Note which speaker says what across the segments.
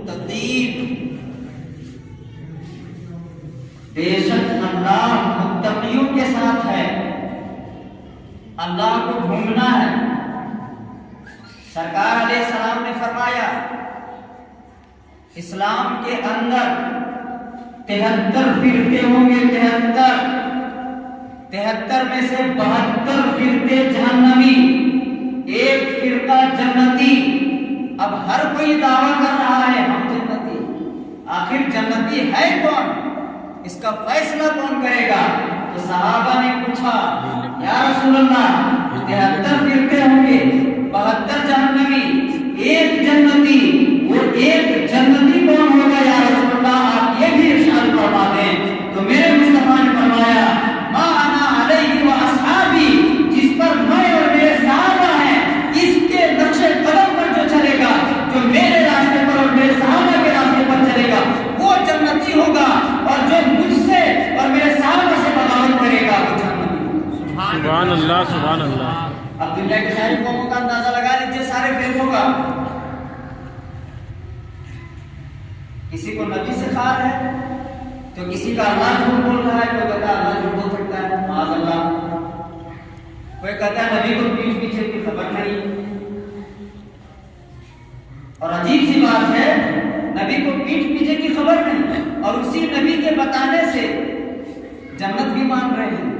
Speaker 1: للمتقین، بے شک اللہ متقیوں کے ساتھ ہے، اللہ کو ڈھونڈنا ہے۔ سرکار علیہ السلام نے فرمایا اسلام کے اندر 73 فرقے ہوں گے، 73 میں سے 72 فرقے جہنمی، ایک فرقہ جنتی۔ اب ہر کوئی دعویٰ کر رہا ہے ہم جنتی، آخر جنتی ہے کون؟ اس کا فیصلہ کون کرے گا؟ تو صحابہ نے پوچھا یا رسول اللہ 73 فرقے ہوں گے، 72 جہنمی، ایک جنتی، وہ ایک جنتی کون ہوگا یا رسول اللہ؟ آپ یہ بھی ارشاد فرما دیں۔ تو میرے مصطفیٰ نے فرمایا ما انا علیہ و اصحابی، جس پر میں اور میرے صحابہ ہیں، اس کے نقش قدم پر جو چلے گا، جو میرے راستے پر اور میرے صحابہ کے راستے پر چلے گا، وہ جنتی ہوگا، اور جو مجھ سے اور میرے صحابہ سے بغاوت کرے گا وہ جہنمی ہوگا۔
Speaker 2: سبحان اللہ، سبحان اللہ۔
Speaker 1: اب دنیا کے ساری قوموں کا اندازہ لگا لیجیے، سارے فرقوں کا۔ کسی کو نبی سے خار ہے تو کسی کا اللہ جھوٹ بول رہا ہے، کوئی کہتا ہے اللہ جھوٹ بول سکتا ہے معاذ اللہ، کوئی کہتا ہے نبی کو پیٹھ پیچھے کی خبر نہیں۔ اور عجیب سی بات ہے، نبی کو پیٹھ پیچھے کی خبر نہیں، اور اسی نبی کے بتانے سے جنت بھی مان رہے ہیں،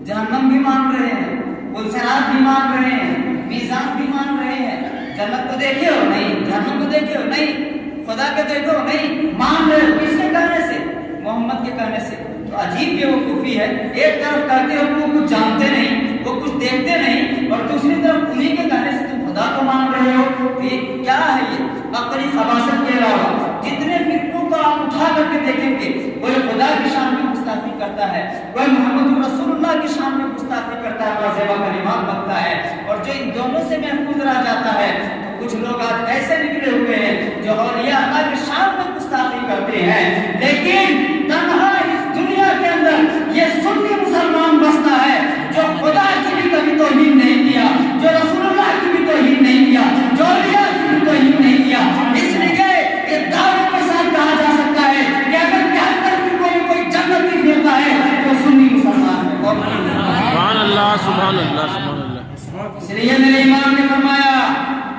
Speaker 1: جہنم بھی مان رہے ہیں، پلسرات بھی مان رہے ہیں، میزان بھی مان رہے ہیں۔ جنت کو دیکھے ہو نہیں، جہنم کو دیکھے ہو نہیں، خدا کے دیکھو نہیں، مان رہے ہو کس کے کہنے سے؟ محمد کے کہنے سے۔ تو عجیب بیوقوفی ہے، ایک طرف کہتے ہو وہ کچھ جانتے نہیں، وہ کچھ دیکھتے نہیں، اور دوسری طرف انہیں کے کہنے سے تم خدا کو مان رہے ہو۔ تو یہ کیا ہے؟ یہ عقلی خباثت کے علاوہ جتنے فرقوں کو آپ اٹھا کر کے دیکھیں گے، کوئی خدا کی شان میں گستاخی کرتا ہے، کوئی محمد رسول اللہ کی شان میں گستاخی کرتا ہے، واضح کلمات بکتا ہے، اور جو ان دونوں سے محفوظ رہ جاتا ہے۔ کچھ لوگ آج ایسے نکلے ہوئے ہیں جو اولیاء اللہ کی شان میں گستاخی کرتے ہیں، لیکن تنہا اس دنیا کے اندر یہ سنی مسلمان بستا ہے جو خدا کی بھی کبھی توہین نہیں کیا، جو رسول اللہ کی بھی توہین نہیں کیا، جو اولیاء کی بھی توہین نہیں کیا۔ اس لیے یہ دعوے کے ساتھ کہا جا سکتا ہے کہ اگر 73 فرقوں میں کوئی جنتی فرقہ ہے تو سنی مسلمان ہے۔
Speaker 2: سبحان اللہ، سبحان اللہ، سبحان اللہ۔
Speaker 1: اس لیے میرے امام نے فرمایا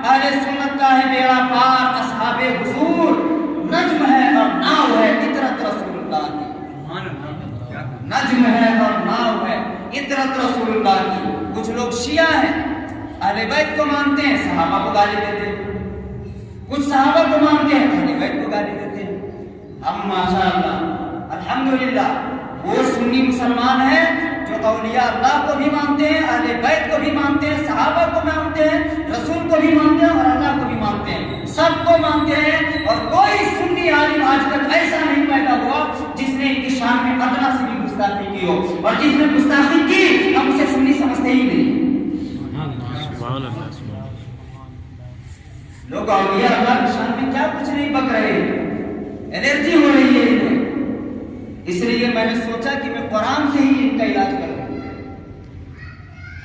Speaker 1: اہل سنت کا ہے بیڑا پار، اصحاب حضور نجم ہے اور ناؤ ہے اطرت رسول اللہ کی۔ نجم ہے اور ناؤ ہے اطرت رسول اللہ کی۔ کچھ لوگ شیعہ ہیں، اہل بیت کو مانتے ہیں، صحابہ کو گالی دیتے ہیں، کچھ صحابہ کو مانتے ہیں، اہل بیت کو گالی دیتے ہیں۔ ہم ماشاءاللہ الحمدللہ وہ سنی مسلمان ہیں جو اولیاء اللہ کو بھی مانتے ہیں، اہل بیت کو بھی مانتے ہیں، صحابہ کو مانتے ہیں، رسول کو بھی مانتے ہیں اور اللہ کو بھی مانتے ہیں، سب کو مانتے ہیں۔ اور کوئی سنی عالم آج تک ایسا نہیں پیدا ہوا جس نے ان کی شان میں ادنا سے بھی گستاخی کی ہو، اور جس نے گستاخی کی ہم اسے سنی سمجھتے ہی نہیں۔
Speaker 2: سبحان اللہ، سبحان اللہ۔
Speaker 1: لوگ اولیاء اللہ کی شان میں کیا کچھ نہیں بک رہے، الرجی ہو رہی ہے انہیں۔ اس لیے میں نے سوچا کہ میں قرآن سے ہی ان کا علاج کروں۔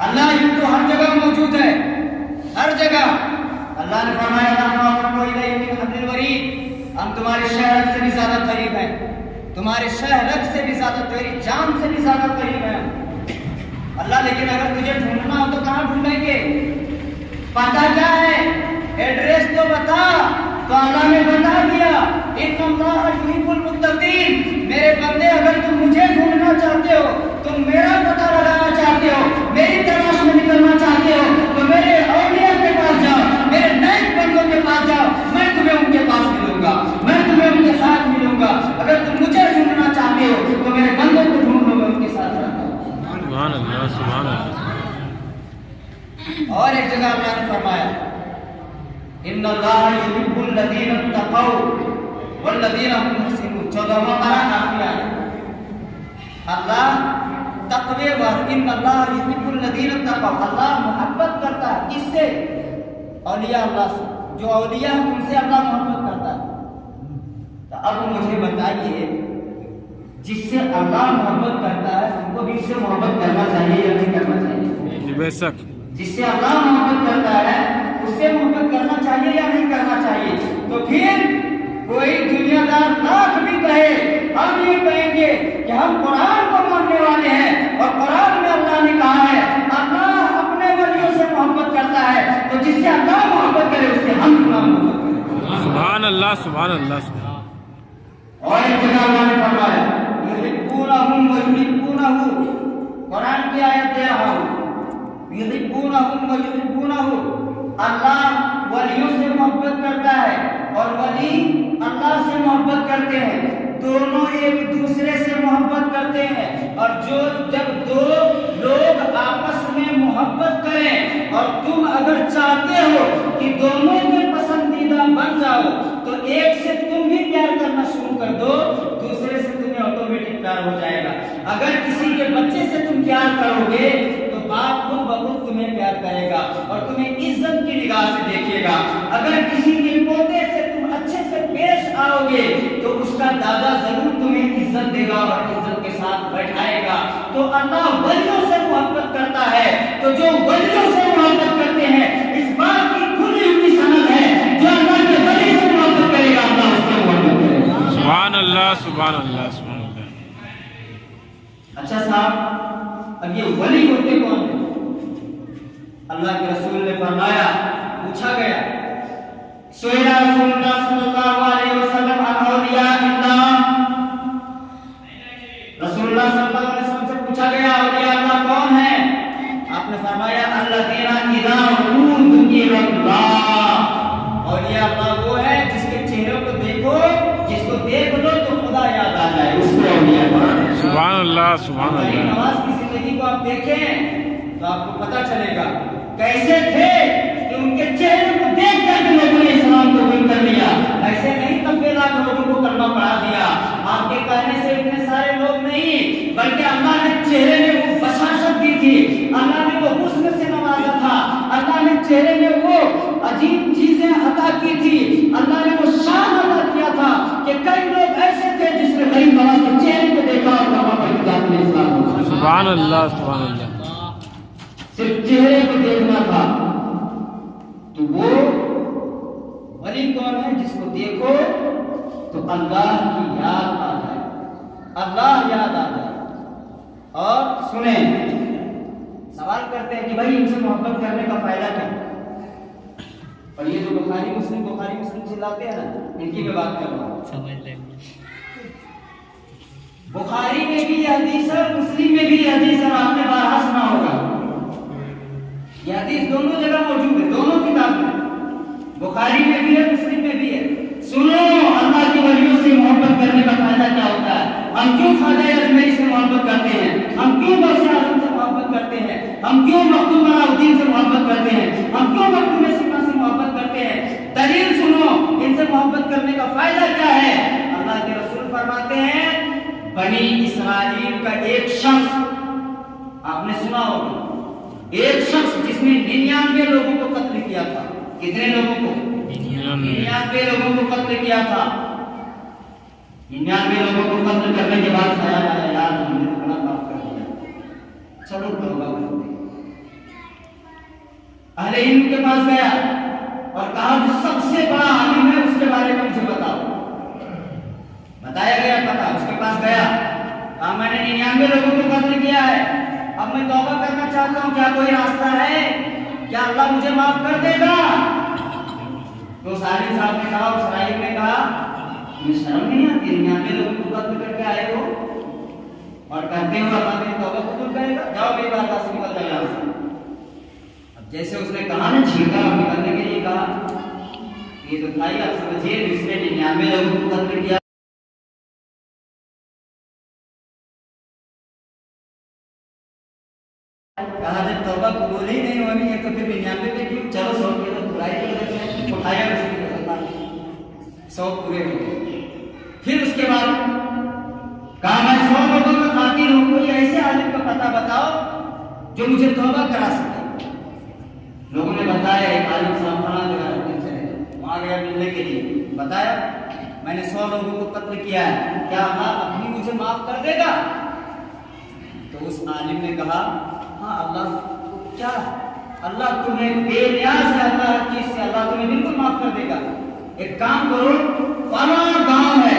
Speaker 1: اللہ یوں تو ہر جگہ موجود ہے، ہر جگہ۔ اللہ نے فرمایا ہم تمہارے شہر سے بھی زیادہ قریب ہیں، تمہارے شہر سے بھی زیادہ، تیری جان سے بھی زیادہ قریب ہیں اللہ۔ لیکن اگر تجھے ڈھونڈنا ہو تو کہاں ڈھونڈیں گے؟ پتہ کیا ہے؟ ایڈریس تو بتا۔ تو اللہ نے بتا دیا ان اللہ یحب المتقین، میرے بندے اگر تم مجھے ڈھونڈنا چاہتے ہو، تم میرا پتہ لگانا چاہتے ہو، میری تلاش میں نکلنا چاہتے ہو، تو میرے اولیاء کے پاس جاؤ، میرے نیک بندوں کے پاس جاؤ، میں تمہیں ان کے پاس ملوں گا، میں تمہیں ان کے ساتھ ملوں گا۔ اگر تم مجھے ڈھونڈنا چاہتے ہو تو میرے بندوں کو ڈھونڈ لو، میں ان کے ساتھ رہتا ہوں۔
Speaker 2: سبحان اللہ، سبحان اللہ۔
Speaker 1: اور ایک جگہ اللہ نے فرمایا ان اللہ یحب الذین اتقوا والذین هم محسنون، 14واں پارہ آخری آیت۔ اللہ تقوی ان اللہ یحب الذین اتقوا، اللہ محبت کرتا ہے کس سے؟ اولیاء اللہ سے، جو اولیاء ہیں ان سے اللہ محبت کرتا ہے۔ تو اب مجھے بتائیے جس سے اللہ محبت کرتا ہے ہم کو بھی اس سے محبت کرنا چاہیے یا نہیں کرنا چاہیے؟
Speaker 2: بے شک۔
Speaker 1: جس سے اللہ محبت کرتا ہے اس سے محبت کرنا چاہیے یا نہیں کرنا چاہیے؟ تو پھر 1000 لاکھ بھی کہے ہم یہ کہیں گے کہ ہم قرآن کو ماننے والے ہیں، اور قرآن میں اللہ نے کہا ہے اللہ اپنے ولیوں سے محبت کرتا ہے، تو جس سے اللہ محبت کرے اس سے ہم محبت کریں۔
Speaker 2: سبحان اللہ سبحان اللہ سبحان
Speaker 1: اور ایک جگہ اللہ نے فرمایا یحبونہم ویحبونہ، قرآن کی آیت دے رہا ہوں، یحبونہم ویحبونہ، اللہ ولیوں سے محبت کرتا ہے اور ولی اللہ سے محبت کرتے ہیں، دونوں ایک دوسرے سے محبت کرتے ہیں، اور جب دو لوگ آپس میں محبت کریں اور تم اگر چاہتے ہو کہ دونوں کے پسندیدہ بن جاؤ تو ایک سے تم بھی پیار کرنا شروع کر دو، دوسرے سے تمہیں آٹومیٹک پیار ہو جائے گا۔ اگر کسی کے بچے سے تم پیار کرو گے تو باپ خود بخود تمہیں پیار کرے گا اور تمہیں عزت کی نگاہ سے دیکھے گا۔ اگر کسی کے پوتے سے تم اچھے سے پیش آؤ گے تو اس کا دادا ضرور تمہیں عزت دے گا اور عزت کے ساتھ بیٹھائے گا۔ تو اللہ ولیوں سے محبت کرتا ہے، تو جو ولیوں سے محبت کرتے ہیں اس بات کی کھلی ہوئی سند ہے جو اللہ کے ولی سے محبت کرے گا اللہ اس سے محبت کرے گا۔
Speaker 2: سبحان اللہ سبحان اللہ سبحان اللہ۔
Speaker 1: اچھا صاحب، اب یہ ولی ہوتے کون ہیں؟ اللہ کے رسول نے فرمایا، پوچھا گیا سئل رسول اللہ صلی اللہ علیہ وسلم عن اولیاء اللہ، رسول اللہ صلی اللہ علیہ وسلم سے پوچھا گیا اولیاء اللہ کون ہیں؟ آپ نے فرمایا الذین اذا ذکر اللہ، اولیاء اللہ وہ ہے جس کے چہروں کو دیکھو، جس کو دیکھ لو تو خدا یاد آ جائے، اس کو اولیاء اللہ۔
Speaker 2: سبحان اللہ سبحان اللہ۔
Speaker 1: نواز کی زندگی کو آپ دیکھیں تو آپ کو پتہ چلے گا کیسے تھے کہ ان کے چہرے کو دیکھ کر کے لوگوں نے اسلام کو قبول کر لیا۔ ایسے نہیں نبے لاکھ لوگوں کو کلمہ پڑھا دیا، آپ کے کہنے سے اتنے سارے لوگ نہیں، بلکہ اللہ نے چہرے میں وہ بشاشت دی تھی، اللہ نے وہ حسن سے نوازا تھا، اللہ نے چہرے میں وہ عجیب چیزیں عطا کی تھی، اللہ نے وہ شان عطا کیا تھا کہ کئی لوگ ایسے تھے جس نے غریب نواز کے چہرے کو دیکھا اور کلمہ پڑھ کے آپ نے اسلام کو۔
Speaker 2: سبحان اللہ سبحان اللہ۔
Speaker 1: صرف چہرے کو دیکھنا تھا، تو وہ ولی کون ہے؟ جس کو دیکھو تو اللہ کی یاد آ جائے، اللہ یاد آ جائے۔ اور سنیں، سوال کرتے ہیں کہ بھائی ان سے محبت کرنے کا فائدہ کیا؟ اور یہ جو بخاری مسلم چلاتے ہیں نا، ان کی میں بات کر رہا ہوں۔ بخاری میں بھی یہ حدیث ہے، مسلم میں بھی یہ حدیث ہے، آپ نے بارہا سنا ہوگا۔ یہ حدیث دونوں جگہ موجود ہے، دونوں کتاب میں، بخاری میں بھی ہے مسلم میں بھی ہے۔ سنو اللہ کے ولیوں سے محبت کرنے کا فائدہ کیا ہوتا ہے؟ ہم کیوں خواجہ اجمیری سے محبت کرتے ہیں؟ ہم کیوں غوث اعظم سے محبت کرتے ہیں؟ ہم کیوں مخدوم علاؤدین سے محبت کرتے ہیں؟ ہم کیوں مخدوم سینا سے محبت کرتے ہیں؟ دلیل سنو، ان سے محبت کرنے کا فائدہ کیا ہے؟ اللہ کے رسول فرماتے ہیں بنی اسرائیل کا ایک شخص، آپ نے سنا ہوگا، ایک شخص جس نے 99 لوگوں کو قتل کیا تھا۔ کتنے لوگوں کو؟ 99 لوگوں کو قتل کیا تھا۔ 99 لوگوں کو قتل کرنے کے بعد خیال آیا یار ہم نے تو بڑا پاپ کر دیا، چلو توبہ کرتے ہیں۔ اہل علم کے پاس گیا اور کہا جو سب سے بڑا عالم ہے اس کے بارے میں مجھے بتاؤ۔ بتایا گیا پتا، اس کے پاس گیا، کہا میں نے 99 لوگوں کو قتل کیا ہے، اب میں توبہ کرنا چاہتا ہوں، کیا کوئی راستہ ہے؟ کیا اللہ مجھے معاف کر دے گا؟ تو سالم صاحب نے کہا، اس راہب نے کہا تمہیں شرم نہیں آتی 99 لوگوں کو قتل کر کے آئے ہو اور کہتے ہو اللہ نے توبہ قبول کرے گا؟ جاؤ میری بات سے نکل جاؤ یہاں سے۔ اب جیسے اس نے کہا نا چھینکا نکلنے کے لیے کہا، یہ تو تھا ہی، آپ سمجھیے جس نے 99 لوگوں کو قتل کیا کہا جب توبہ قبول ہی نہیں ہونی ہے تو پھر 99 پہ کیوں؟ چلو 100 کے تو برائی کر دیتے ہیں، اٹھایا رسول اللہ 100 پورے ہو گئے۔ پھر اس کے بعد کہا میں 100 لوگوں کا قاتل ہوں، کوئی ایسے عالم کا پتہ بتاؤ جو مجھے توبہ کرا سکے۔ لوگوں نے بتایا ایک عالم صاحب فلاں جگہ رہتے ہیں، وہاں گیا ملنے کے لیے، بتایا میں نے 100 لوگوں کو قتل کیا ہے، کیا اللہ اب بھی مجھے معاف کر دے گا؟ تو اس عالم نے کہا ہاں اللہ کیا، اللہ تمہیں بے نیاز ہے، اللہ ہر چیز سے، اللہ تمہیں بالکل معاف کر دے گا۔ ایک کام کرو، فلاں گاؤں ہے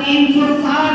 Speaker 1: 360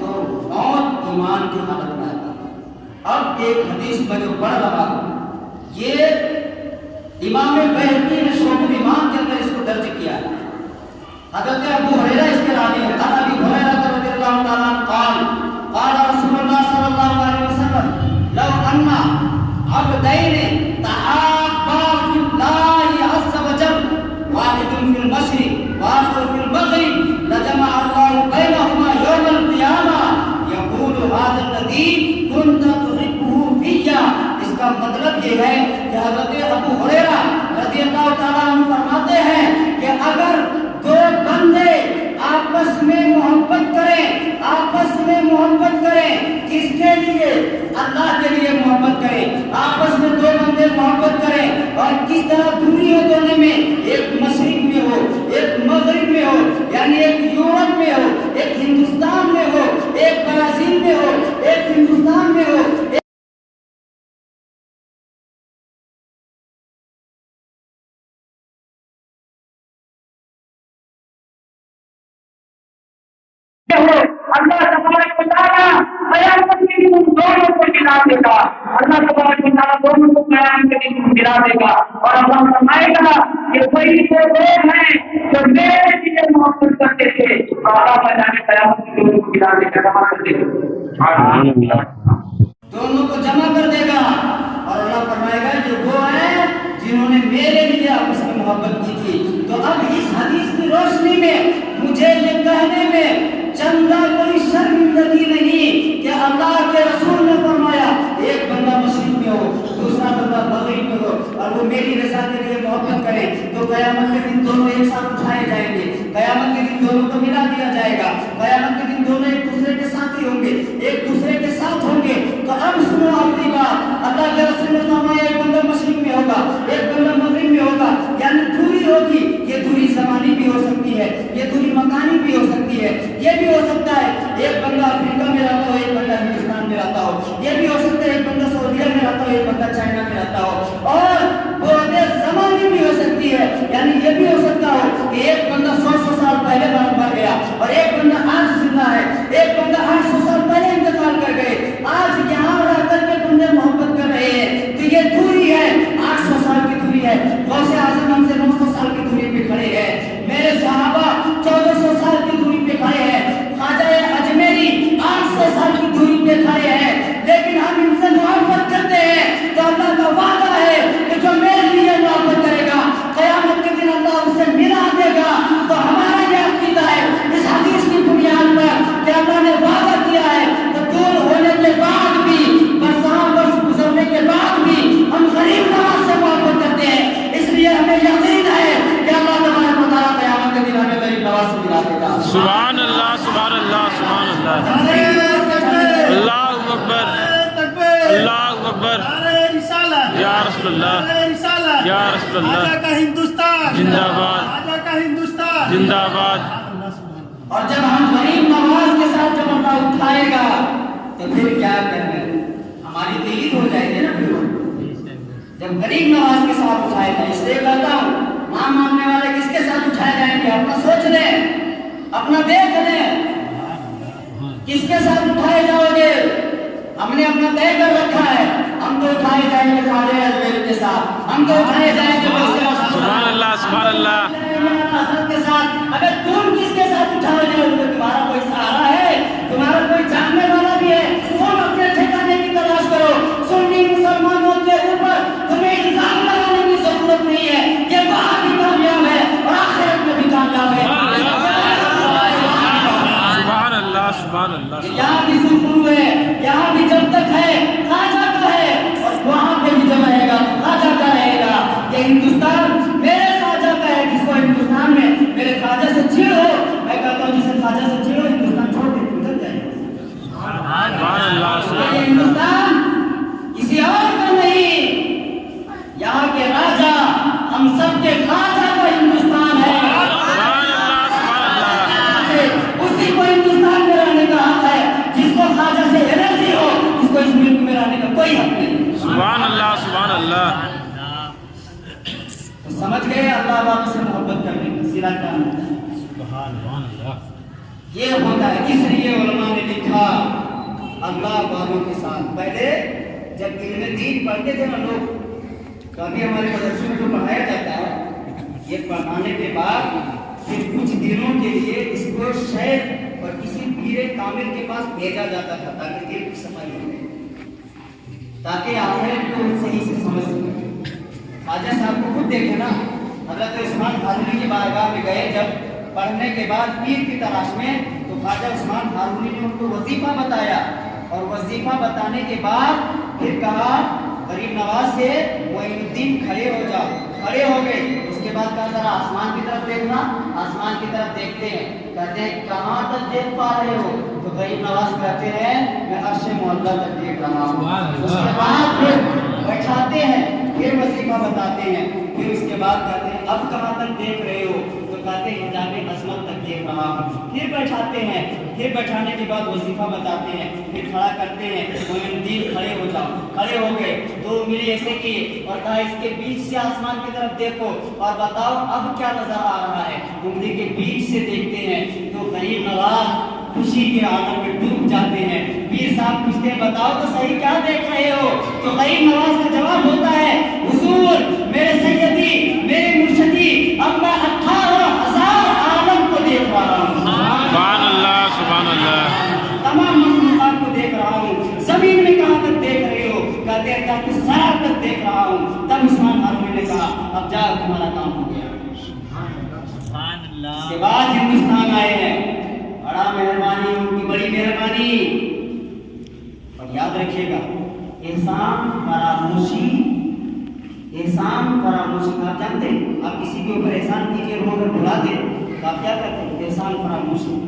Speaker 1: تو موت ایمان کی حالت میں آتا ہے۔ اب ایک حدیث میں جو پڑھ رہا یہ امام بہقی نے شعب الایمان کے اندر اس کو درج کیا ہے۔ حضرت ابو ہریرہ اس کے راوی ہیں، قال ابی ہریرہ رضی اللہ تعالیٰ عنہ قال قال رسول اللہ صلی اللہ علیہ وسلم لو ان عبدین تحابا فی اللہ عز وجل واحد فی المشرق وآخر فی المغرب لجمع اللہ بینہما یوم القیامہ یقول هذا الذی كنت تحبه فیہ۔ اس کا مطلب یہ ہے کہ حضرت ابو ہریرہ رضی اللہ تعالیٰ عنہ فرماتے ہیں کہ اگر دو بندے آپس میں محبت کریں کس کے لیے؟ اللہ کے لیے محبت کریں، آپس میں دو بندے محبت کریں اور کس طرح دوری ہو دونوں میں، ایک مشرق میں ہو ایک مغرب میں ہو، یعنی ایک یورپ میں ہو ایک ہندوستان میں ہو، ایک برازیل میں ہو ایک ہندوستان میں ہو،
Speaker 3: اللہ تبارک و تعالیٰ قیامت کے دن ان دونوں کو ملا دے گا۔ اللہ تبارک و تعالیٰ دونوں کو قیامت کے دن ملا دے گا اور اللہ فرمائے گا کہ وہی وہ لوگ ہیں جو میرے لیے محبت کرتے تھے، اور اللہ میدان قیامت کے دن کو ملا دے گا، جمع کر دے گا،
Speaker 1: دونوں کو جمع کر دے گا اور اللہ فرمائے گا جو وہ ہیں جنہوں نے میرے لیے آپس میں محبت کی تھی۔ تو اب اس حدیث کی روشنی میں مجھے یہ کہنے میں چندہ کوئی شرمندگی نہیں کہ اللہ کے رسول نے فرمایا ایک بندہ مشرق میں ہو دوسرا بندہ مغرب میں ہو اور وہ میری رضا کے لیے محبت کرے تو قیامت کے دن دونوں ایک ساتھ اٹھائے جائیں گے، قیامت کے دن دونوں کو ملا دیا جائے گا، قیامت کے دن دونوں ایک دوسرے کے ساتھی ہوں گے، ایک دوسرے کے ساتھ ہوں گے۔ تو اب سنو اپنی بات، اللہ کے رسول نے فرمایا ایک بندہ مشرق میں ہوگا ایک بندہ مغرب میں ہوگا، یعنی دوری ہوگی، یہ دوری زمانی بھی ہو سکتی ہے، یہ دوری مکانی بھی ہو سکتی ہے، یہ بھی ہو سکتا ہے ایک بندہ افریقہ میں رہتا ہو ایک بندہ ہندوستان میں رہتا ہو، یہ بھی ہو سکتا ہے ایک بندہ سعودیہ میں رہتا ہو ایک بندہ چائنا میں رہتا ہو، اور بعد زمانی بھی ہو سکتی ہے، یعنی یہ بھی ہو سکتا ہو کہ ایک بندہ 100 سال پہلے مر گیا اور ایک بندہ آج زندہ ہے، ایک بندہ 800 سال پہلے انتقال کر گئے، آج یہاں رہ کر کے بندے محبت کر رہے ہیں، تو یہ دوری ہے 800 سال کی دوری ہے۔ غوث اعظم ہم سے 900 سال کی دوری پہ کھڑے ہیں، میرے صحابہ 1400 سال کی دوری پہ کھڑے ہیں، خواجہ اجمیری 800 سال کی دوری پہ کھڑے ہیں، لیکن ہم ان سے محبت کرتے ہیں تو اللہ کا وعدہ ہے کہ جو میرے لیے محبت کرے گا قیامت کے دن اللہ اسے ملا دے گا۔ تو ہمارا یہ عقیدہ ہے اس حدیث کی بنیاد پر کہ اللہ نے وعدہ کیا ہے تو دور ہونے کے بعد بھی برس گزرنے کے بعد بھی ہم غریب نواز سے محبت کرتے ہیں، اس لیے ہمیں یقین ہے کہ اللہ تبارک و تعالیٰ قیامت کے دن ہمیں غریب نواز سے ملا دے گا۔
Speaker 2: سبحان اللہ سبحان اللہ سبحان اللہ، اللہ اکبر اللہ اکبر، یا رسول اللہ یا رسول اللہ،
Speaker 4: ہندوستان
Speaker 2: زندہ باد
Speaker 4: آجا کا ہندوستان
Speaker 2: زندہ باد۔
Speaker 1: اور جب ہم غریب نواز کے ساتھ جب اللہ اٹھائے گا تو پھر کیا کرنا ہے، ہماری دلی ہو جائے گی نا پھر جب غریب نواز کے ساتھ اٹھائے گا۔ اس لیے کہتا ہوں ماں ماننے والے کس کے ساتھ اٹھائے جائیں گے، اپنا سوچ لیں، اپنا دیکھ لیں کس کے ساتھ اٹھائے جاؤ گے۔ ہم نے اپنا طے کر رکھا ہے، ہم تو اٹھائے جائیں گے خواجہ اجمیری کے ساتھ، ہم تو اٹھائے جائیں گے
Speaker 2: سبحان اللہ سبحان اللہ،
Speaker 1: حضرت کے ساتھ۔ اگر تم کس کے ساتھ اٹھائے جاؤ گے، تمہارا کوئی سہارا ہے، تمہارا کوئی جاننے والا بھی ہے، تم اپنے ٹھکانے کی تلاش کرو۔ سنی مسلمانوں کے اوپر تمہیں الزام لگانے کی ضرورت نہیں ہے، یہ وہاں بھی کامیاب ہے اور آخرت میں بھی کامیاب ہے۔
Speaker 2: سبحان اللہ سبحان اللہ،
Speaker 1: یہاں بھی سرخرو ہے، یہاں بھی جب تک ہے خواجہ کا ہے اور وہاں پہ بھی جب رہے گا تو خواجہ کا رہے گا۔ یہ ہندوستان میرے خواجہ کا ہے، جس کو ہندوستان میں میرے خواجہ سے چڑ ہو، میں کہتا ہوں جسے خواجہ سے چڑ ہو ہندوستان چھوڑ کے ادھر جائے گا۔
Speaker 2: سبحان اللہ،
Speaker 1: یہ ہندوستان کسی اور کا نہیں، یہاں کے راجا ہم سب کے خواجہ کا ہندوستان ہے، اسی کو ہندوستان میں رہنے کا حق ہے، جس کو خواجہ سے الرجی ہو اس کو اس ملک میں رہنے کا کوئی حق نہیں۔
Speaker 2: سبحان اللہ سبحان اللہ،
Speaker 1: تو سمجھ گئے اللہ والوں سے محبت کرنے کا سیدھا کام ہے۔
Speaker 2: سبحان اللہ۔
Speaker 1: یہ ہوتا ہے، اس لیے علماء نے لکھا اللہ والوں کے ساتھ۔ پہلے جب علم دین پڑھتے تھے نا لوگ، تو ابھی ہمارے مدرسے میں جو پڑھایا جاتا ہے، یہ پڑھانے کے بعد پھر کچھ دنوں کے لیے اس کو شیخ اور کسی پیر کامل کے پاس بھیجا جاتا تھا تاکہ دل کی صفائی ہو، تاکہ آخرت کو صحیح سے سمجھ سکے۔ خواجہ صاحب کو خود دیکھے نا، حضرت عثمان ہارونی کی بارگاہ میں گئے جب پڑھنے کے بعد پیر کی تلاش میں، تو خواجہ عثمان ہارونی نے ان کو وظیفہ بتایا، اور وظیفہ بتانے کے بعد پھر کہا غریب نواز سے معین الدین کھڑے ہو جاؤ، کھڑے ہو گئے۔ اس کے بعد کہا ذرا آسمان کی طرف دیکھنا، آسمان کی طرف دیکھتے ہیں، کہتے ہیں کہاں تک دیکھ پا رہے ہو؟ تو غریب نواز کہتے ہیں میں عرش معلیٰ تک دیکھ رہا ہوں۔ اس کے بعد پھر بیٹھاتے ہیں، پھر وظیفہ بتاتے ہیں، پھر اس کے بعد کہتے ہیں اب کہاں تک دیکھ رہے ہو؟ تو کہتے ہیں حجاب عظمت تک دیکھ رہا ہوں۔ پھر بیٹھاتے ہیں، پھر بیٹھانے کے بعد وظیفہ بتاتے ہیں، پھر کھڑا کرتے ہیں، معین الدین کھڑے ہو جاؤ، کھڑے ہو گئے، 2 انگلی ایسے کیے اور کہا اس کے بیچ سے آسمان کی طرف دیکھو اور بتاؤ اب کیا نظر آ رہا ہے۔ انگلی کے بیچ سے دیکھتے ہیں تو غریب نواز خوشی کے عالم میں ڈوب جاتے ہیں۔ پیر صاحب پوچھتے ہیں بتاؤ تو صحیح کیا دیکھ رہے ہو؟ تو غریب نواز کا جواب ہوتا ہے حضور میرے سیدی میرے مرشدی اب میں 18,000 عالم کو دیکھ رہا ہوں،
Speaker 2: سبحان اللہ سبحان اللہ،
Speaker 1: تمام مخلوقات کو دیکھ رہا ہوں۔ زمین میں کہاں تک دیکھ رہے ہو؟ کہتے ہیں کہ سار تک دیکھ رہا ہوں۔ تب عثمان ہارونی نے کہا اب جاؤ تمہارا کام ہو گیا۔ اس کے بعد ہندوستان آئے ہیں، بڑا مہربانی، ان کی بڑی مہربانی۔ اور یاد رکھیے گا احسان فراموشی، احسان فراموشی آپ جانتے ہیں، آپ کسی کے اوپر احسان کیجیے وہ اگر بھلا دیں تو آپ کیا کرتے ہیں؟ احسان فراموشی۔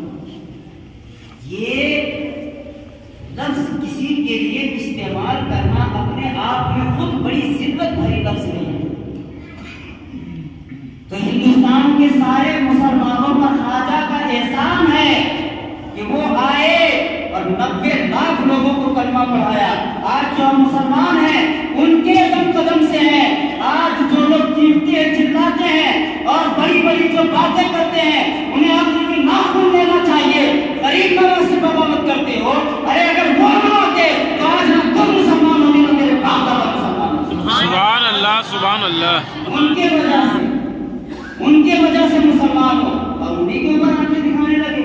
Speaker 1: یہ لفظ کسی کے لیے استعمال کرنا اپنے آپ میں خود بڑی ذلت بھری لفظ نہیں ہے۔ تو ہندوستان کے سارے مسلمانوں پر خواجہ کا احسان ہے کہ وہ آئے اور 90 لاکھ لوگوں کو کلمہ پڑھایا۔ آج جو ہم مسلمان ہیں ان کے قدم سے ہیں۔ آج جو لوگ چیختے ہیں چلاتے ہیں اور بڑی بڑی جو باتیں کرتے ہیں انہیں آپ کی ناخن لینا چاہیے۔ غریب نواز سے بغاوت کرتے ہو، ارے اگر وہ نہ ہوتے تو آج نہ تم مسلمان ہوگے نہ میرے باپ دادا مسلمان ہوتے۔
Speaker 2: سبحان اللہ سبحان اللہ،
Speaker 1: ان کے وجہ سے مسلمان ہو اور انہیں کے اوپر آنکھیں دکھانے لگے۔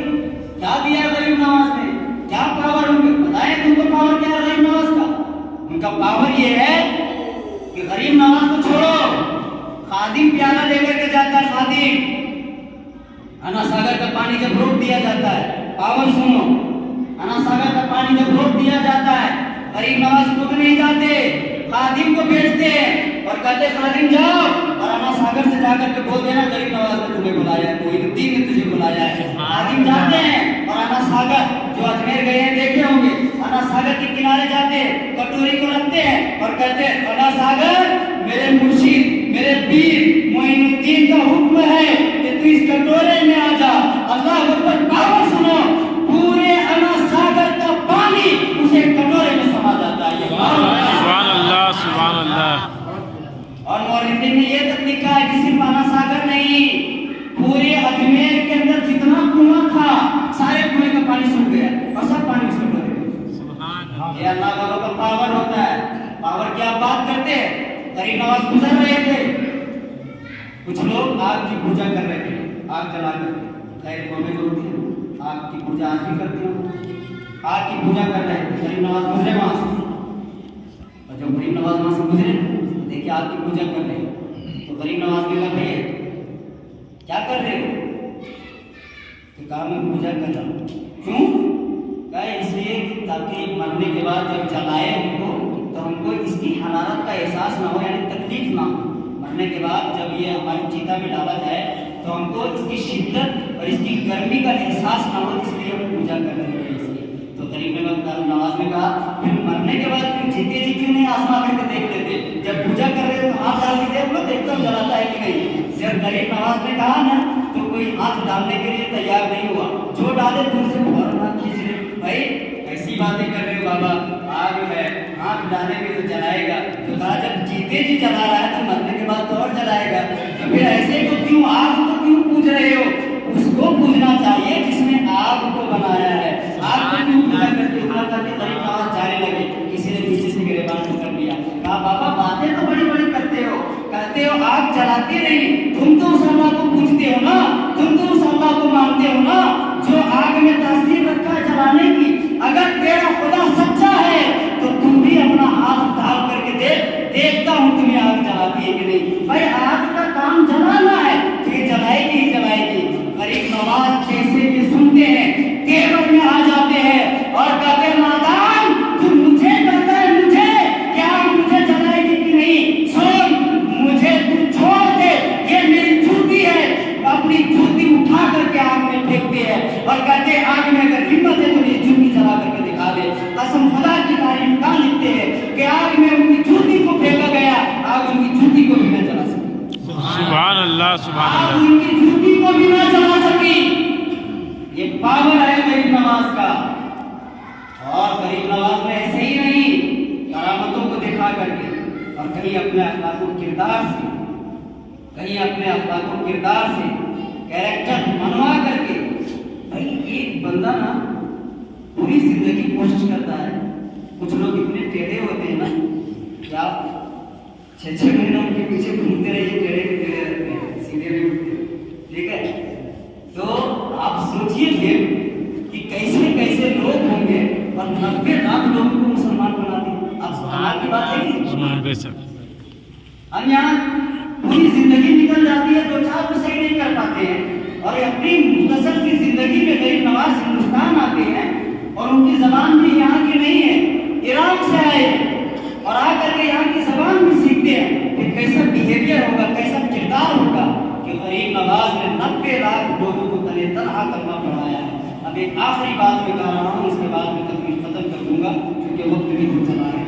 Speaker 1: کیا دیا غریب نواز نے؟ کیا پاور ان کے؟ بتائیں تم کو پاور کیا ہے غریب نواز کا؟ ان کا پاور یہ ہے کہ غریب نواز کو چھوڑو، خادم پیالہ لے کر کے جاتا ہے، خادم انا ساگر کا پانی جب روک دیا جاتا ہے، پاور سنو، انا ساگر کا پانی جب روک دیا جاتا ہے غریب نواز خود نہیں جاتے، خادم کو بھیجتے ہیں اور کہتے خادم جاؤ اور انا ساگر سے جا کر کے بول دینا غریب نواز نے تمہیں بلایا ہے، معین الدین نے تجھے بلایا ہے۔ خادم جاتے ہیں اور انا ساگر جو اجمیر گئے ہیں دیکھے ہوں گے، انا ساگر کے کنارے جاتے ہیں، کٹوری کو رکھتے ہیں اور کہتے ہیں انا ساگر میرے مرشد میرے پیر معین الدین کا حکم ہے کہ تو اس کٹورے میں آ جا۔ اللہ اکبر، پاور سنو، پورے انا ساگر کا پانی اسے کٹورے میں سما جاتا ہے۔
Speaker 2: سبحان اللہ سبحان اللہ،
Speaker 1: اور مورخین نے یہ تک لکھا ہے کہ صرف انا ساگر نہیں، پورے اجمیر کے اندر جتنا کنواں تھا سارے کنویں کا پانی سوکھ گیا اور سب پانی اس کٹورے میں۔ یہ اللہ والوں کا پاور ہوتا ہے۔ پاور کی آپ بات کرتے ہیں، غریب نواز گزر رہے تھے، کچھ لوگ آگ کی پوجا کر رہے تھے، آگ جلا کر، خیر قومیں جو ہوتی ہیں آگ کی پوجا آج بھی کرتی ہیں، آگ کی پوجا کر رہے تھے، غریب نواز گزرے وہاں سے، اور جب غریب نواز وہاں سے گزرے دیکھیں آگ کی پوجا کر رہے ہیں، تو غریب نواز نے کہا بھائی کیا کر رہے ہو؟ تو کہا میں پوجا کر رہا ہوں۔ کیوں؟ کہا اس لیے تاکہ مرنے کے بعد جب جلائے ہم کو تو ہم کو اس کی حرارت کا احساس نہ ہو، یعنی تکلیف نہ ہو۔ مرنے کے بعد جب یہ ہماری چیتا میں ڈالا جائے تو ہم کو اس کی شدت اور اس کی گرمی کا احساس نہ ہو، اس لیے ہم پوجا کر رہے ہیں۔ اس لیے تو غریب نواز نے کہا پھر مرنے کے بعد پھر جیتے جی کیوں نہیں آسمان کر کے دیکھ لیتے؟ جب پوجا کر رہے تو ہاتھ ڈال کے دیکھ لو، دیکھتا ہوں جلاتا ہے کہ نہیں۔ جب غریب نواز نے کہا نا تو کوئی ہاتھ ڈالنے کے لیے تیار نہیں ہوا، جو ڈالے دور سے فوراً ہاتھ کھینچ لے۔ بھائی ایسی باتیں کر رہے ہو بابا، آگ ہے ہاتھ ڈالے گے تو جلائے گا، تو کہا جب جیتے جی جلا رہا ہے تو مرنے کے بعد تو اور جلائے گا، تو پھر ایسے کو کیوں آگ کو کیوں پوج رہے ہو؟ اس کو پوجنا چاہیے جس میں آگ کو بنایا ہے. آگ کو بھی اٹھا کر کے غریب نواز جانے لگے. کسی نے پیچھے سے گریبان پکڑ لیا. کہا بابا باتیں تو بڑی بڑی کرتے ہو آگ جلاتے نہیں. تم تو اس اللہ کو پوجتے ہو نا, تم تو اس اللہ کو مانتے ہو نا جو آگ میں تاثیر رکھا جلانے کی. اگر تیرا خدا سچا ہے تو تم بھی اپنا ہاتھ ڈال کر کے دیکھتا ہوں تمہیں آگ جلاتی ہے کہ نہیں. بھائی آگ کا کام جلانا ہے تو یہ جلائے گی ہی جلائے گی. غریب نواز جیسے یہ سنتے ہیں تیور میں آ جاتے ہیں اور کہتے ہیں نادان تم مجھے کہتا ہے مجھے کیا مجھے جلائے گی کہ نہیں. سن مجھے تم چھوڑ دے, یہ میری جوتی ہے. اپنی جوتی اٹھا کر کے آگ میں پھینکتے ہیں اور کہتے ہیں آگ میں اگر ہمت ہے تو یہ جوتی جلا کر کے دکھا دے. قسم خدا کی تعریف کا لکھتے ہیں کہ آگ میں ان کی جوتی کو پھینکا گیا, آگ ان کی جوتی کو بھی نہ جلا سکی.
Speaker 2: سبحان اللہ سبحان
Speaker 1: آگ
Speaker 2: اللہ.
Speaker 1: ان کی جوتی کو بھی نہ جلا سکی. یہ پاور ہے غریب نواز کا. اور غریب نواز میں ایسے ہی نہیں, کرامتوں کو دکھا کر کے اور کہیں اپنے اخلاق و کردار سے کیریکٹر منوا کر کے. بھائی ایک بندہ نا پوری زندگی کوشش کرتا ہے. کچھ لوگ اتنے ٹیڑھے ہوتے ہیں نا کہ آپ 6 مہینوں کے پیچھے گھومتے رہیے, ٹیڑھے کے ٹیڑھے رہتے ہیں, سیدھے نہیں اٹھتے. ٹھیک ہے, تو آپ سوچیے پھر کہ کیسے کیسے لوگ ہوں گے اور 90 لاکھ لوگوں کو مسلمان بنا دیں. آپ سبحان کی بات ہے کہ
Speaker 2: بے شک.
Speaker 1: ہم یہاں پوری زندگی نکل جاتی ہے, 2-4 کو صحیح نہیں کر پاتے ہیں اور اپنی مختصر سی زندگی میں غریب نواز ہندوستان آتے ہیں اور ان کی زبان بھی یہاں کی نہیں ہے, ایران سے آئے اور آ کر کے یہاں کی زبان بھی سیکھتے ہیں. کہ کیسا بیہیویئر ہوگا, کیسا کردار ہوگا کہ غریب نواز نے 90 لاکھ لوگوں کو تلے تنہا کرنا پڑایا ہے. اب ایک آخری بات میں کہہ رہا ہوں, اس کے بعد میں تقریر ختم کر دوں گا کیونکہ وقت بھی ہو چلا ہے.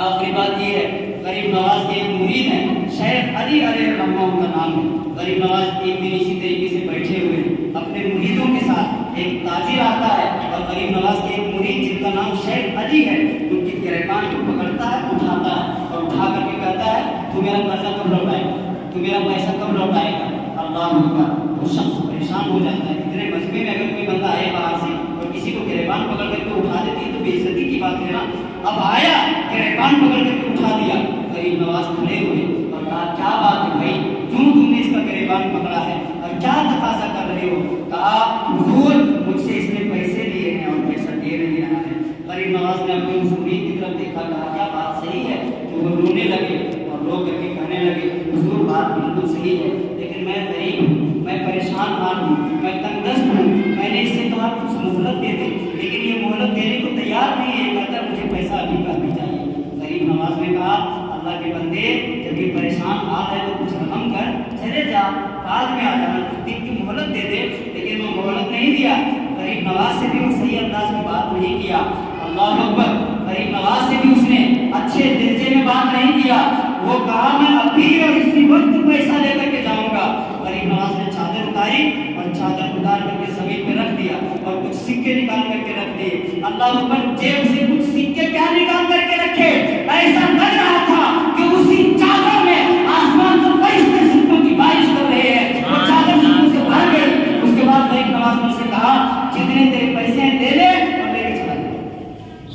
Speaker 1: آخری بات یہ ہے, غریب نواز کے ایک مرید ہیں شیخ علی علیہ الرحمہ کا نام ہے. غریب نواز ایک دن اسی طریقے سے بیٹھے ہوئے اپنے مریدوں کے ساتھ, ایک تاجر آتا ہے اور غریب نواز کے ایک مرید جن کا نام شیخ علی ہے ان کی گریبان کو پکڑتا ہے, اٹھاتا ہے اور اٹھا کر کے کہتا ہے تو میرا قرضہ کب لوٹائے گا, تو میرا پیسہ کب لوٹائے گا. اللہ اکبر. وہ شخص پریشان ہو جاتا ہے. اتنے مجمع میں اگر کوئی بندہ آئے باہر سے اور کسی کو گریبان پکڑ کر کے اٹھا دیتی ہے تو بے عزتی کی بات ہے نا. اب آیا گریبان پکڑ کر کے اٹھا دیا. غریب نواز کھڑے ہوئے اور کہا کیا بات ہے بھائی, کیوں تم نے اس کا گریبان پکڑا ہے اور کیا تقاضا کر رہے ہو. کہا حضور مجھ سے اس نے پیسے لیے ہیں اور پیسہ دے نہیں رہا ہے. غریب نواز نے اپنے اس مرید کی طرف دیکھا, کہا کیا بات صحیح ہے. تو وہ رونے لگے اور رو کر کے کہنے لگے حضور بات بالکل صحیح ہے لیکن میں غریب ہوں, میں پریشان حال ہوں, میں تنگ دست ہوں. میں نے اس سے کہا کچھ مہلت دے دے لیکن یہ مہلت دینے کو تیار نہیں ہے, کہتا مجھے پیسہ ابھی کا بھی چاہیے. غریب نواز نے کہا اللہ کے بندے جب یہ پریشان حال ہے تو کچھ رحم کر, چلے جا بعد میں آ جانا, کچھ دن کی مہلت دے دے. لیکن وہ مہلت نہیں دیا. غریب نواز سے بھی وہ صحیح انداز میں بات نہیں کیا. اللہ اکبر. غریب نواز سے بھی اس نے اچھے درجے میں بات نہیں کیا. وہ کہا میں ابھی اور اسی وقت پیسہ لے کر کے جاؤں گا. غریب نواز نے چادر اتاری اور چادر اتار کر کے زمین پہ رکھ دیا اور کچھ سکے نکال کر کے رکھ دیے. اللہ اکبر. جیب سے کچھ سکے کیا نکال کر کے رکھے, ایسا لگ رہا تھا کہ اسی چادر میں آسمان سے فرشتے سکوں کی بارش کر رہے ہیں. وہ چادر سکوں سے بھر گئی. اس کے بعد غریب نواز نے سے کہا جتنے تیرے پیسے ہیں دے لے اور لے کے چلا جائے.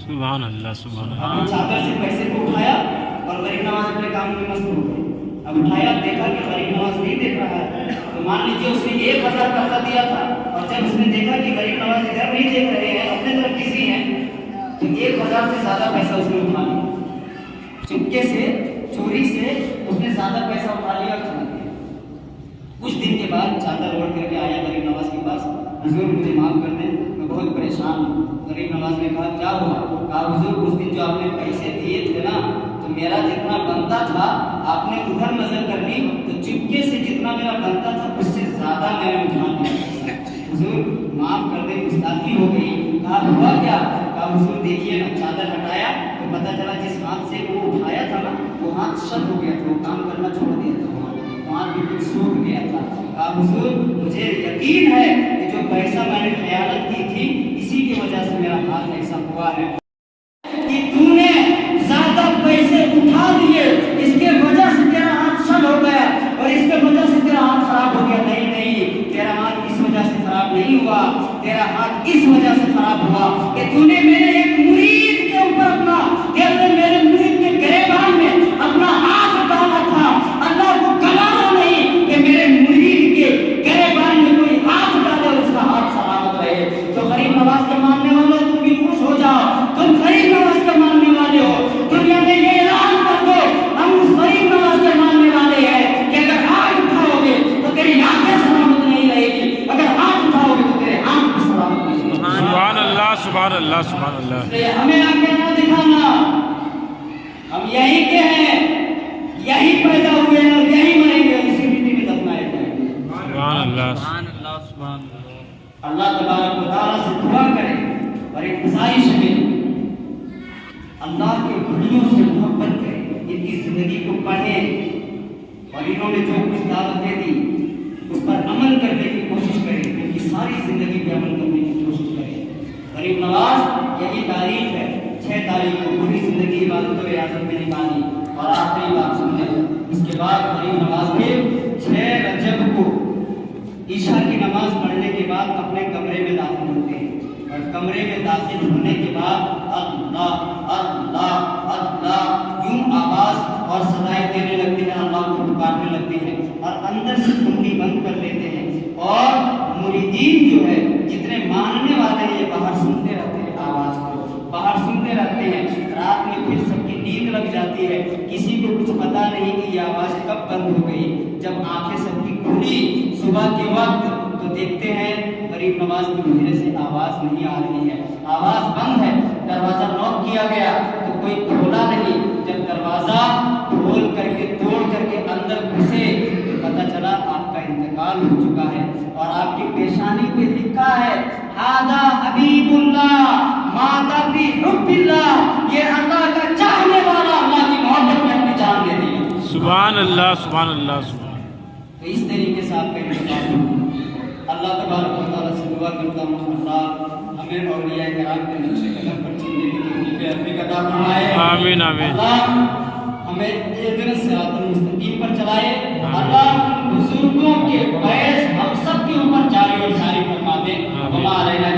Speaker 2: سبحان اللہ سبحان اللہ.
Speaker 1: ہم چادر سے پیسے کو اٹھایا اور غریب نواز اپنے کام میں مست ہو گئے. اب اٹھایا, دیکھا کہ غریب نواز نہیں دیکھ رہا ہے تو مان لیجیے اس نے 1000 قرضہ دیا تھا اور جب اس نے دیکھا کہ غریب نواز ادھر نہیں دیکھ رہے ہیں, اپنے طرف بزی ہیں, تو 1000 سے زیادہ پیسہ اس نے اٹھا لیا. چپکے سے چوری سے اس نے زیادہ پیسہ اٹھا لیا اور چلا دیا. کچھ دن کے بعد چادر اوڑھ کر کے آیا غریب نواز کے پاس, حضور مجھے معاف کر دیں میں بہت پریشان ہوں. غریب نواز نے کہا کیا ہوا. کہا حضور اس دن جو آپ نے پیسے دیے تھے نا تو میرا جتنا بنتا تھا آپ نے ادھر نظر کر لی تو چپکے سے جتنا میرا بنتا تھا اس سے زیادہ میں نے اٹھا لیا. حضور معاف کر دیں گستاخی ہو گئی. کہا ہوا کیا. کہا حضور دیکھیے نا, چادر ہٹایا تو پتہ چلا جس ہاتھ سے وہ اٹھایا تھا نا وہ ہاتھ شل ہو گیا تھا, وہ کام کرنا چھوڑ دیا تھا, وہاں بالکل سوکھ گیا تھا. کہا حضور مجھے یقین ہے کہ جو پیسہ میں نے خیانت کی تھی اسی کی وجہ سے میرا ہاتھ ایسا ہوا ہے کہ تو نے زیادہ پیسے اٹھا لیے, اس کے وجہ سے تیرا ہاتھ شل ہو گیا اور اس کے وجہ سے تیرا ہاتھ خراب ہو گیا. نہیں, تیرا ہاتھ اس وجہ سے خراب نہیں ہوا, ہوا کہ تو نے میرے ایک مرید کے اوپر اپنا میرے مرید کے گریبان میں اپنا ہاتھ ڈالا تھا. اللہ کو گوارا نہیں کہ میرے مرید کے گریبان میں کوئی ہاتھ ڈالے اس کا ہاتھ سلامت رہے. تو غریب نواز کے ماننے والے تم بھی خوش ہو جاؤ. تم غریب نواز کے ماننے والے ہو. دنیا میں یہ اعلان کر دو ہم اس غریب نواز کے ماننے والے ہیں کہ اگر ہاتھ اٹھاؤ گے تو تیری آنکھیں سلامت نہیں رہے گی, اگر ہاتھ اٹھاؤ گے تو تیرے ہاتھ بھی سلامت نہیں رہے گی.
Speaker 2: سبحان اللہ سبحان اللہ سبحان اللہ.
Speaker 1: ہمیں آنکھیں نہ دکھانا, ہم یہی کے ہیں, یہی پیدا ہوئے ہیں اور یہی مریں گے, اسی مٹی میں دفنائے جائیں گے.
Speaker 2: سبحان اللہ.
Speaker 1: اللہ تبارک و تعالیٰ سے دعا کریں اور ایک گزارش ہے اللہ کے بھلیوں سے محبت کریں, ان کی زندگی کو پڑھیں اور انہوں نے جو کچھ دعوتیں دی اس پر عمل کرنے کی کوشش کریں, ان کی ساری زندگی پہ عمل کرنے کی کوشش کریں. غریب نواز یہی تاریخ ہے, 6 تاریخ کو پوری زندگی عبادت و ریاضت میں نکالی. اور آخری بات سن لیں, اس کے بعد غریب نواز نے 6 رجب کو عشاء کی نماز پڑھنے کے بعد اپنے کمرے میں داخل ہوتے ہیں اور کمرے میں داخل ہونے کے بعد اللہ اللہ اللہ یوں آواز اور صدائیں دینے لگتے ہیں, اللہ کو پکارنے لگتے ہیں اور اندر سے کنڈی بند کر لیتے ہیں. اور مریدین جو ہے جتنے ماننے والے ہیں یہ باہر سنتے رہتے ہیں, آواز کو باہر سنتے رہتے ہیں. رات میں پھر سب کی نیند لگ جاتی ہے, کسی کو کچھ پتا نہیں کہ یہ آواز کب بند ہو گئی. جب آنکھیں سب کی کھلی صبح کے وقت تو دیکھتے ہیں غریب نواز کی حجرے سے آواز نہیں آ رہی ہے, آواز بند ہے. دروازہ نوک کیا گیا تو کوئی کھولا نہیں. جب دروازہ کھول کر کے توڑ کر کے اندر گھسے تو پتہ چلا آپ کا انتقال ہو چکا ہے اور آپ کی پیشانی پہ لکھا ہے ہذا حبیب اللہ مات فی حب اللہ, یہ اللہ کا چاہنے والا اللہ کی محبت میں اپنی جان دے دی.
Speaker 2: سبحان اللہ سبحان اللہ سبحان.
Speaker 1: تو اس طریقے سے آپ کا انتقال ہو. اللہ تبارک و تعالیٰ سے دعا کرتا ہوں اللہ ہمیں اولیاء کرام کے نقش قدم پر چلنے کی توفیق عطا عطا فرمائے.
Speaker 2: آمین آمین.
Speaker 1: اللہ ہمیں اہدنا الصراط المستقیم پر چلائے. اللہ بزرگوں کے فیض ہم سب کے اوپر جاری اور ساری فرما دے. وما علینا